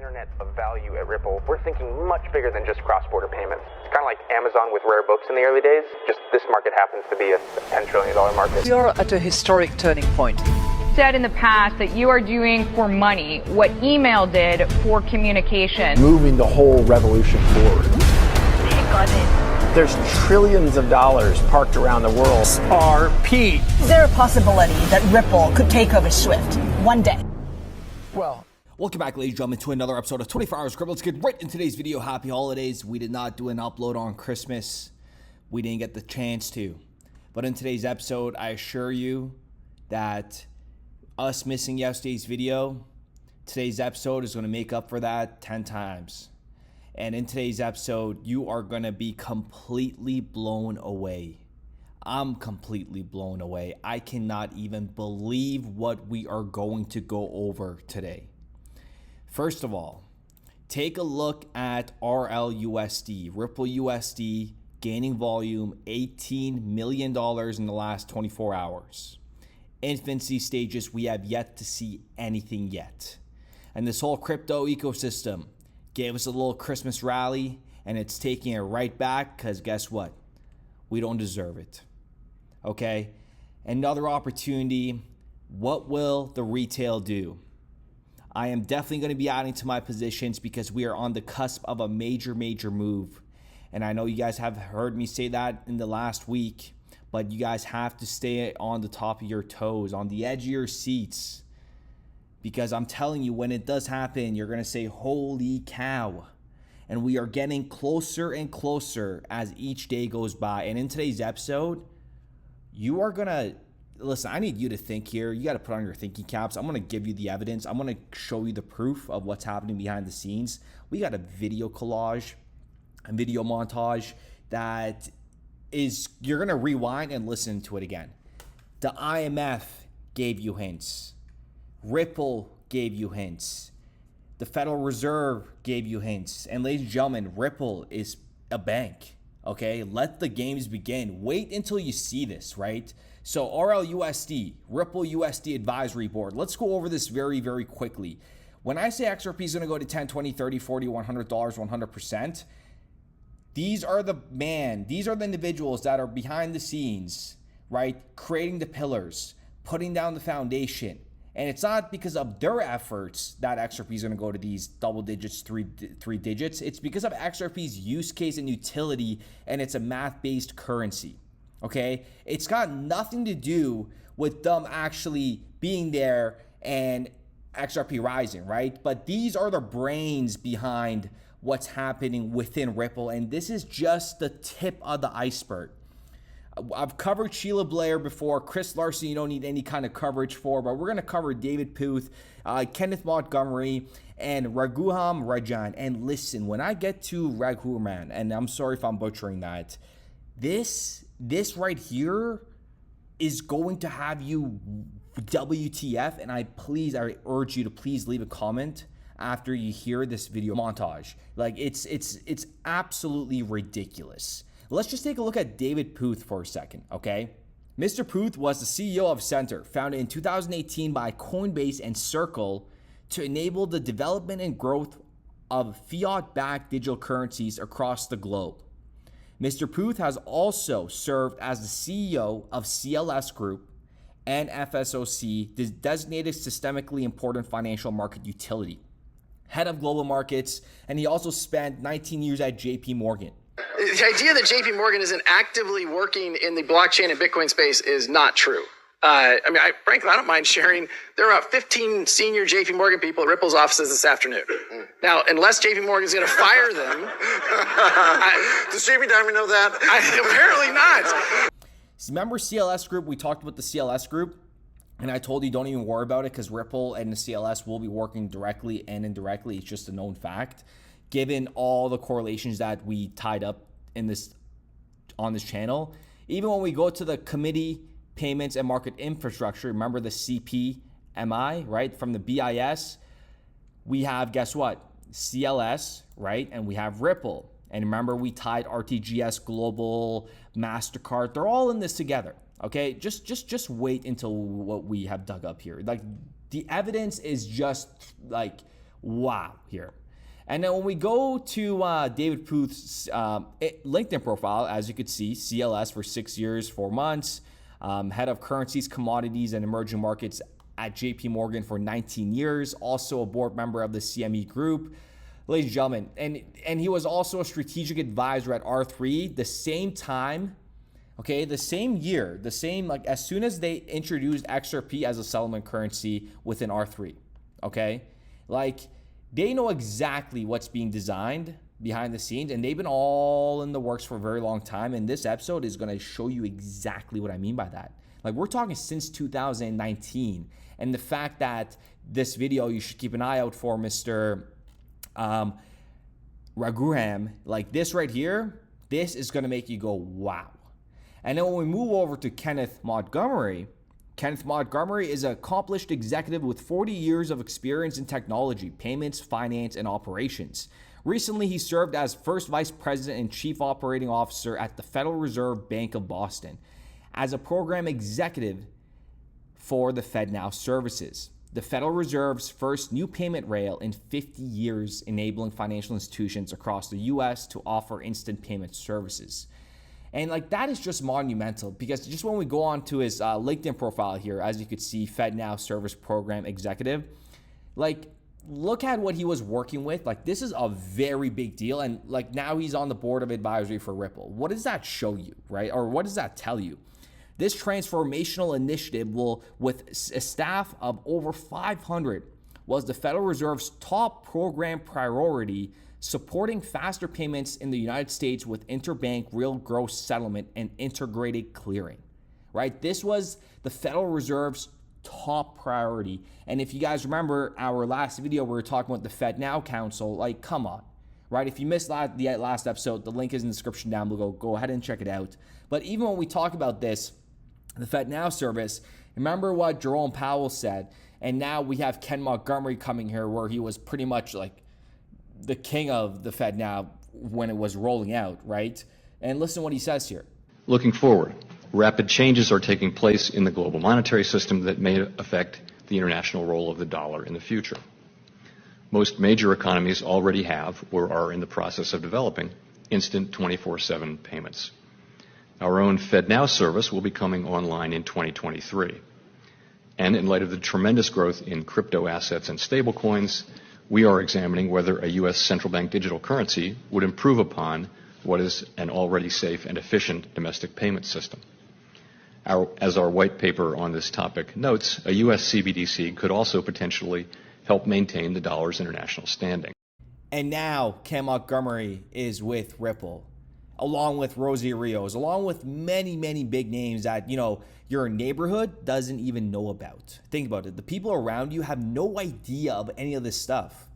internet of value at Ripple, we're thinking much bigger than just cross-border payments. It's kind of like Amazon with rare books in the early days, just this market happens to be a $10 trillion market. We are at a historic turning point. Said in the past that you are doing for money what email did for communication. Moving the whole revolution forward. Take on it. There's trillions of dollars parked around the world. XRP. Is there a possibility that Ripple could take over Swift one day? Well, welcome back, ladies and gentlemen, to another episode of 24 Hours Crypto. Let's get right into today's video. Happy holidays. We did not do an upload on Christmas. We didn't get the chance to. But in today's episode, I assure you that us missing yesterday's video, today's episode is going to make up for that 10 times. And in today's episode, you are going to be completely blown away. I'm completely blown away. I cannot even believe what we are going to go over today. First of all, take a look at RLUSD, Ripple USD, gaining volume, $18 million in the last 24 hours. Infancy stages, we have yet to see anything yet. And this whole crypto ecosystem gave us a little Christmas rally, and it's taking it right back because guess what? We don't deserve it. Okay? Another opportunity. What will the retail do? I am definitely going to be adding to my positions because we are on the cusp of a major move. And I know you guys have heard me say that in the last week, but you guys have to stay on the top of your toes, on the edge of your seats. Because I'm telling you, when it does happen, you're going to say, holy cow. And we are getting closer and closer as each day goes by. And in today's episode, you are going to, listen, I need you to think here. You got to put on your thinking caps. I'm going to give you the evidence. I'm going to show you the proof of what's happening behind the scenes. We got a video collage, a video montage that is, you're going to rewind and listen to it again. The IMF gave you hints. Ripple gave you hints. The Federal Reserve gave you hints. And ladies and gentlemen, Ripple is a bank, okay? Let the games begin. Wait until you see this, right? So RLUSD, Ripple USD Advisory Board. Let's go over this very quickly. When I say XRP is going to go to 10, 20, 30, 40, $100, 100%, these are the individuals that are behind the scenes, right? Creating the pillars, putting down the foundation. And it's not because of their efforts that XRP is going to go to these double digits, three digits. It's because of XRP's use case and utility, and it's a math-based currency, okay? It's got nothing to do with them actually being there and XRP rising, right? But these are the brains behind what's happening within Ripple, and this is just the tip of the iceberg. I've covered Sheila Blair before. Chris Larson, you don't need any kind of coverage for, but we're going to cover David Puth, Kenneth Montgomery, and Raghuram Rajan. And listen, when I get to Raghuram, and I'm sorry if I'm butchering that, this right here is going to have you WTF, and I urge you to please leave a comment after you hear this video montage. Like, it's absolutely ridiculous. Let's just take a look at David Puth for a second, okay? Mr. Puth was the CEO of Center, founded in 2018 by Coinbase and Circle to enable the development and growth of fiat-backed digital currencies across the globe. Mr. Puth has also served as the CEO of CLS Group and FSOC, the designated systemically important financial market utility, head of global markets, and he also spent 19 years at JP Morgan. The idea that JP Morgan isn't actively working in the blockchain and Bitcoin space is not true. Frankly, I don't mind sharing. There are about 15 senior JP Morgan people at Ripple's offices this afternoon. Now, unless JP Morgan's going to fire them. Does JP Diamond know that? Apparently not. Remember CLS Group? We talked about the CLS Group, and I told you don't even worry about it because Ripple and the CLS will be working directly and indirectly. It's just a known fact, given all the correlations that we tied up on this channel. Even when we go to the Committee Payments and Market Infrastructure, remember the CPMI, right? From the BIS, we have, guess what? CLS, right? And we have Ripple. And remember, we tied RTGS, Global, MasterCard. They're all in this together, okay? Just wait until what we have dug up here. Like, the evidence is just like wow here. And then when we go to David Puth's LinkedIn profile, as you could see, CLS for 6 years, 4 months, head of currencies, commodities, and emerging markets at JP Morgan for 19 years, also a board member of the CME Group. Ladies and gentlemen, and he was also a strategic advisor at R3 the same time, okay, the same year, like as soon as they introduced XRP as a settlement currency within R3, okay? Like, they know exactly what's being designed behind the scenes, and they've been all in the works for a very long time, and this episode is going to show you exactly what I mean by that. Like, we're talking since 2019, and the fact that this video, you should keep an eye out for Mr. Raghuram, like this right here, this is going to make you go, wow. And then when we move over to Kenneth Montgomery is an accomplished executive with 40 years of experience in technology, payments, finance, and operations. Recently, he served as first vice president and chief operating officer at the Federal Reserve Bank of Boston as a program executive for the FedNow services, the Federal Reserve's first new payment rail in 50 years, enabling financial institutions across the U.S. to offer instant payment services. And like, that is just monumental, because just when we go on to his LinkedIn profile here, as you could see, FedNow Service Program Executive, like, look at what he was working with. Like, this is a very big deal. And like, now he's on the board of advisory for Ripple. What does that show you, right? Or what does that tell you? This transformational initiative will, with a staff of over 500, was the Federal Reserve's top program priority, supporting faster payments in the United States with interbank real gross settlement and integrated clearing, right? This was the Federal Reserve's top priority. And if you guys remember our last video, we were talking about the FedNow Council, like, come on, right? If you missed the last episode, the link is in the description down below. Go ahead and check it out. But even when we talk about this, the FedNow service, remember what Jerome Powell said, and now we have Ken Montgomery coming here, where he was pretty much like the king of the FedNow when it was rolling out, right? And listen to what he says here. Looking forward, rapid changes are taking place in the global monetary system that may affect the international role of the dollar in the future. Most major economies already have or are in the process of developing instant 24/7 payments. Our own FedNow service will be coming online in 2023. And in light of the tremendous growth in crypto assets and stablecoins, we are examining whether a U.S. central bank digital currency would improve upon what is an already safe and efficient domestic payment system. As our white paper on this topic notes, a U.S. CBDC could also potentially help maintain the dollar's international standing. And now Ken Montgomery is with Ripple, along with Rosie Rios, along with many, many big names that, you know, your neighborhood doesn't even know about. Think about it. The people around you have no idea of any of this stuff,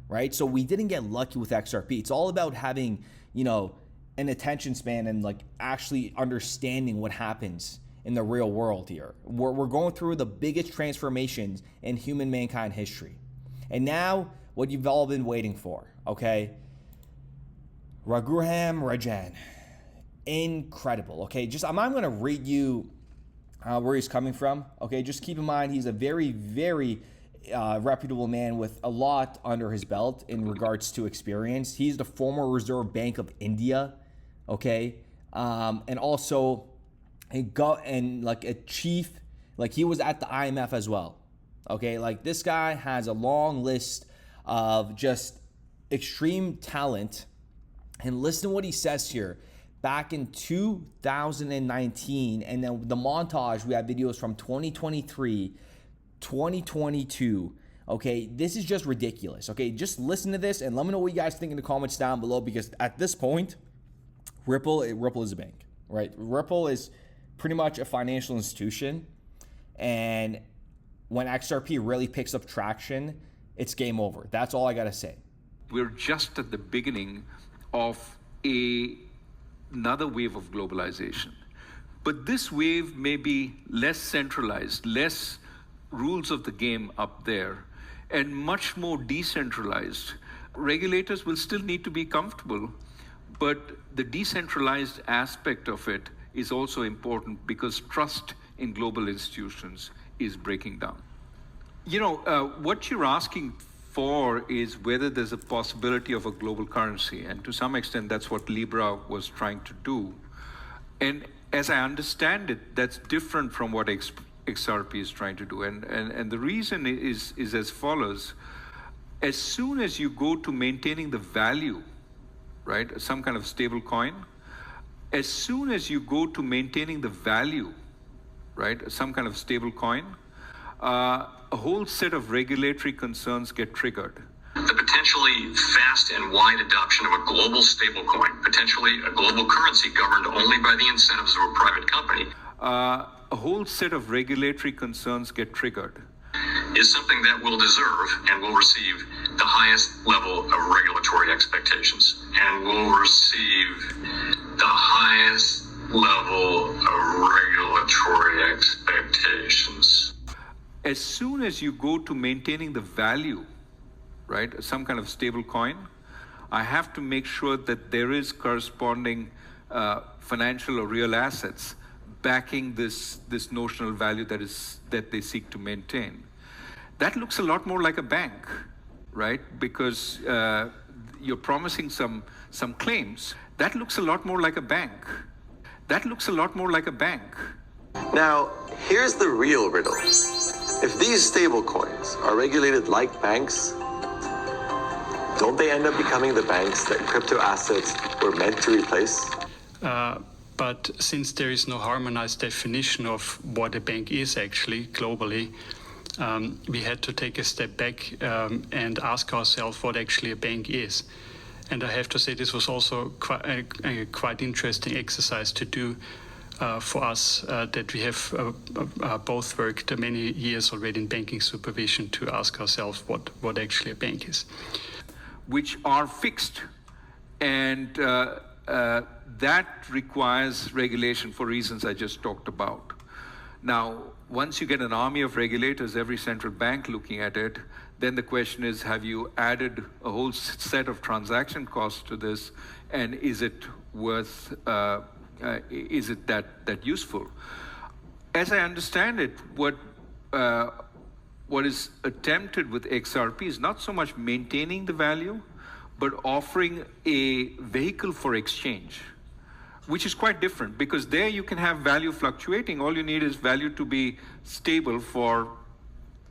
right? So we didn't get lucky with XRP. It's all about having, you know, an attention span and like actually understanding what happens in the real world here. We're going through the biggest transformations in human mankind history. And now what you've all been waiting for, okay? Raghuram Rajan, incredible. Okay, I'm going to read you where he's coming from. Okay, just keep in mind he's a very, very reputable man with a lot under his belt in regards to experience. He's the former Reserve Bank of India. Okay, and also a chief, like he was at the IMF as well. Okay, like this guy has a long list of just extreme talent. And listen to what he says here. Back in 2019, and then the montage, we have videos from 2023, 2022. Okay, this is just ridiculous. Okay, just listen to this and let me know what you guys think in the comments down below, because at this point, Ripple is a bank, right? Ripple is pretty much a financial institution. And when XRP really picks up traction, it's game over. That's all I got to say. We're just at the beginning of another wave of globalization. But this wave may be less centralized, less rules of the game up there, and much more decentralized. Regulators will still need to be comfortable, but the decentralized aspect of it is also important because trust in global institutions is breaking down. You know, what you're asking for is whether there's a possibility of a global currency. And to some extent, that's what Libra was trying to do. And as I understand it, that's different from what XRP is trying to do. And the reason is as follows. As soon as you go to maintaining the value, right, some kind of stable coin, as soon as you go to maintaining the value, right, some kind of stable coin, a whole set of regulatory concerns get triggered. The potentially fast and wide adoption of a global stablecoin, potentially a global currency governed only by the incentives of a private company, a whole set of regulatory concerns get triggered, is something that will deserve and will receive the highest level of regulatory expectations, and will receive the highest level of regulatory expectations. As soon as you go to maintaining the value, right, some kind of stable coin, I have to make sure that there is corresponding financial or real assets backing this notional value that they seek to maintain. That looks a lot more like a bank, right? Because you're promising some claims. That looks a lot more like a bank. That looks a lot more like a bank. Now, here's the real riddle. If these stable coins are regulated like banks, don't they end up becoming the banks that crypto assets were meant to replace? But since there is no harmonized definition of what a bank is actually globally, we had to take a step back and ask ourselves what actually a bank is. And I have to say this was also a quite interesting exercise to do for us, that we have both worked many years already in banking supervision to ask ourselves what actually a bank is. Which are fixed, and that requires regulation for reasons I just talked about. Now, once you get an army of regulators, every central bank looking at it, then the question is, have you added a whole set of transaction costs to this, and is it worth, is it that useful? As I understand it, what is attempted with XRP is not so much maintaining the value, but offering a vehicle for exchange, which is quite different, because there you can have value fluctuating. All you need is value to be stable for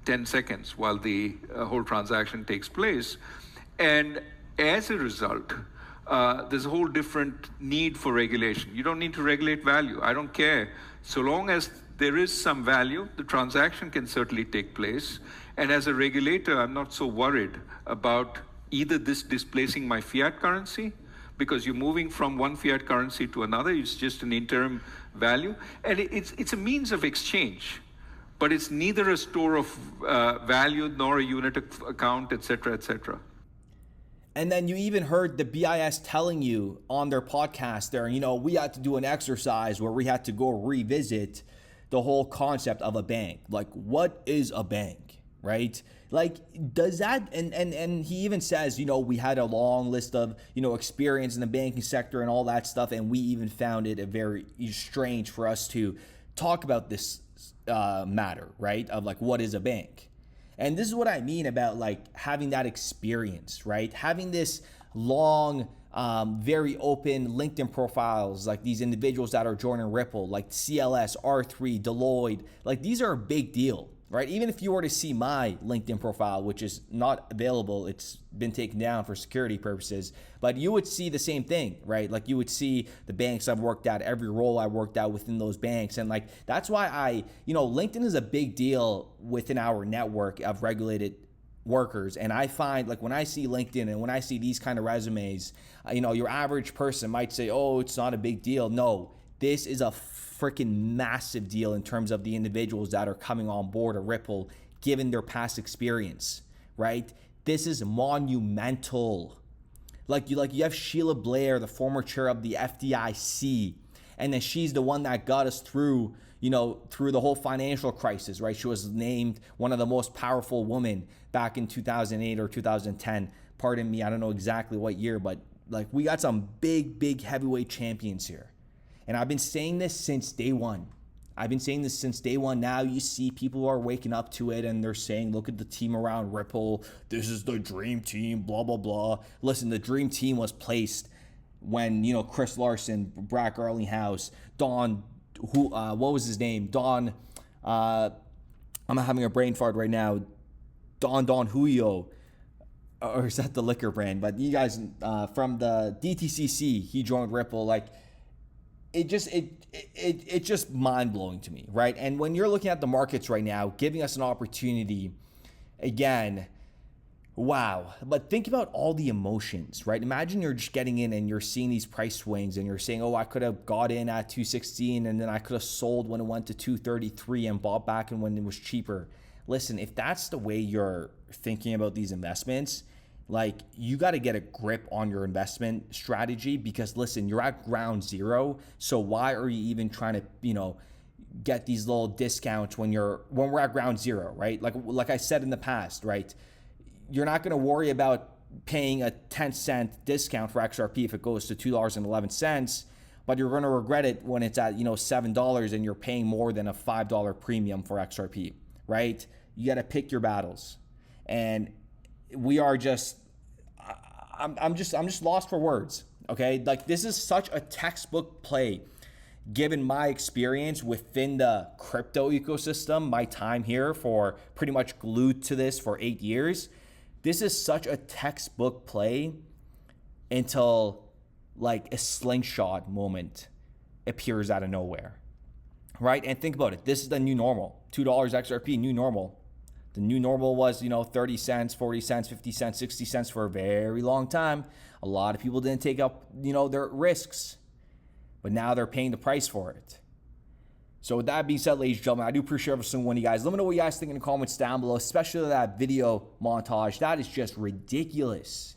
10 seconds while the whole transaction takes place. And as a result, there's a whole different need for regulation. You don't need to regulate value. I don't care. So long as there is some value, the transaction can certainly take place. And as a regulator, I'm not so worried about either this displacing my fiat currency, because you're moving from one fiat currency to another. It's just an interim value. And it's a means of exchange, but it's neither a store of value nor a unit account, et cetera, et cetera. And then you even heard the BIS telling you on their podcast there, we had to do an exercise where we had to go revisit the whole concept of a bank. Like, what is a bank, right? Like, does that, and he even says, we had a long list of, experience in the banking sector and all that stuff, and we even found it a very strange for us to talk about this matter, right? Of like, what is a bank? And this is what I mean about like having that experience, right? Having this long, very open LinkedIn profiles, like these individuals that are joining Ripple, like CLS, R3, Deloitte, like these are a big deal, right? Even if you were to see my LinkedIn profile, which is not available, it's been taken down for security purposes, but you would see the same thing, right? Like you would see the banks I've worked at, every role I worked at within those banks. And like, that's why LinkedIn is a big deal within our network of regulated workers. And I find like when I see LinkedIn and when I see these kind of resumes, your average person might say, oh, it's not a big deal. No, this is a freaking massive deal in terms of the individuals that are coming on board a Ripple, given their past experience, right? This is monumental. Like you have Sheila Blair, the former chair of the FDIC, and then she's the one that got us through the whole financial crisis, right? She was named one of the most powerful women back in 2008 or 2010. Pardon me, I don't know exactly what year, but like we got some big heavyweight champions here. And I've been saying this since day one. I've been saying this since day one. Now you see people are waking up to it and they're saying, look at the team around Ripple. This is the dream team, blah, blah, blah. Listen, the dream team was placed when, Chris Larson, Brad Garlinghouse, Don, what was his name? Don, I'm having a brain fart right now. Don Julio, or is that the liquor brand? But you guys from the DTCC, he joined Ripple. Like, it's just mind-blowing to me, right? And when you're looking at the markets right now, giving us an opportunity, again, wow. But think about all the emotions, right? Imagine you're just getting in and you're seeing these price swings and you're saying, oh, I could have got in at 216 and then I could have sold when it went to 233 and bought back and when it was cheaper. Listen, if that's the way you're thinking about these investments, like, you got to get a grip on your investment strategy, because listen, you're at ground zero. So why are you even trying to, get these little discounts when we're at ground zero, right? Like I said in the past, right? You're not going to worry about paying a 10-cent discount for XRP if it goes to $2.11, but you're going to regret it when it's at, $7 and you're paying more than a $5 premium for XRP, right? You got to pick your battles. And we are just, I'm just lost for words. Okay. Like, this is such a textbook play, given my experience within the crypto ecosystem, my time here for pretty much glued to this for 8 years. This is such a textbook play until like a slingshot moment appears out of nowhere. Right. And think about it. This is the new normal. $2 XRP, new normal. The new normal was, 30 cents, 40 cents, 50 cents, 60 cents for a very long time. A lot of people didn't take up, their risks, but now they're paying the price for it. So with that being said, ladies and gentlemen, I do appreciate every single one of you guys. Let me know what you guys think in the comments down below, especially that video montage. That is just ridiculous.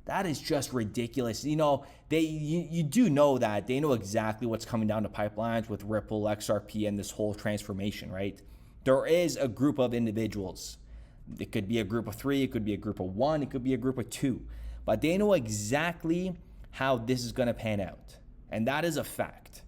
That is just ridiculous. You do know that they know exactly what's coming down the pipelines with Ripple, XRP, and this whole transformation, right? There is a group of individuals. It could be a group of 3, it could be a group of 1, it could be a group of 2. But they know exactly how this is going to pan out. And that is a fact.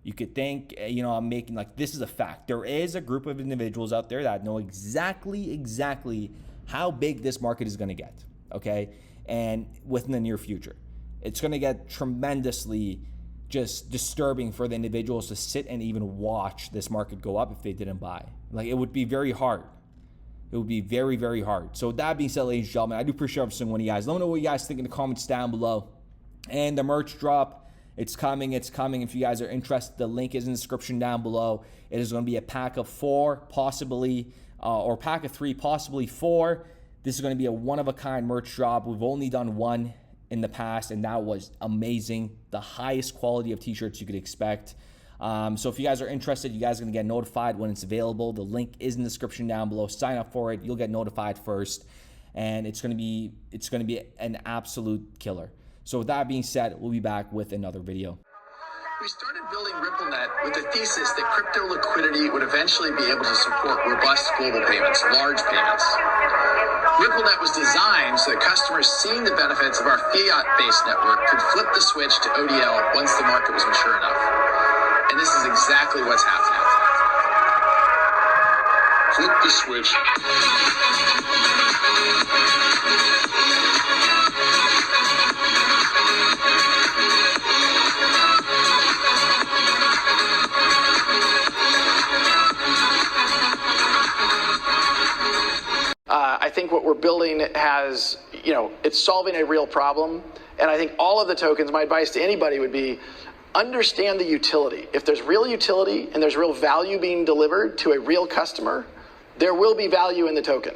You could think, I'm making this is a fact. There is a group of individuals out there that know exactly how big this market is going to get, okay? And within the near future. It's going to get tremendously just disturbing for the individuals to sit and even watch this market go up if they didn't buy. Like, it would be very hard. It would be very, very hard. So with that being said, ladies and gentlemen, I do appreciate every single one of you guys. Let me know what you guys think in the comments down below. And the merch drop, it's coming. If you guys are interested, the link is in the description down below. It is going to be a pack of 4, possibly, or pack of 3, possibly 4. This is going to be a one-of-a-kind merch drop. We've only done one in the past, and that was amazing. The highest quality of t-shirts you could expect. So if you guys are interested, you guys are going to get notified when it's available. The link is in the description down below. Sign up for it. You'll get notified first, and it's going to be an absolute killer. So with that being said, we'll be back with another video. We started building RippleNet with the thesis that crypto liquidity would eventually be able to support robust global payments, large payments. RippleNet was designed so that customers seeing the benefits of our fiat-based network could flip the switch to ODL once the market was mature enough. And this is exactly what's happening. Flip the switch. I think what we're building has, it's solving a real problem. And I think all of the tokens, my advice to anybody would be, understand the utility. If there's real utility and there's real value being delivered to a real customer, there will be value in the token.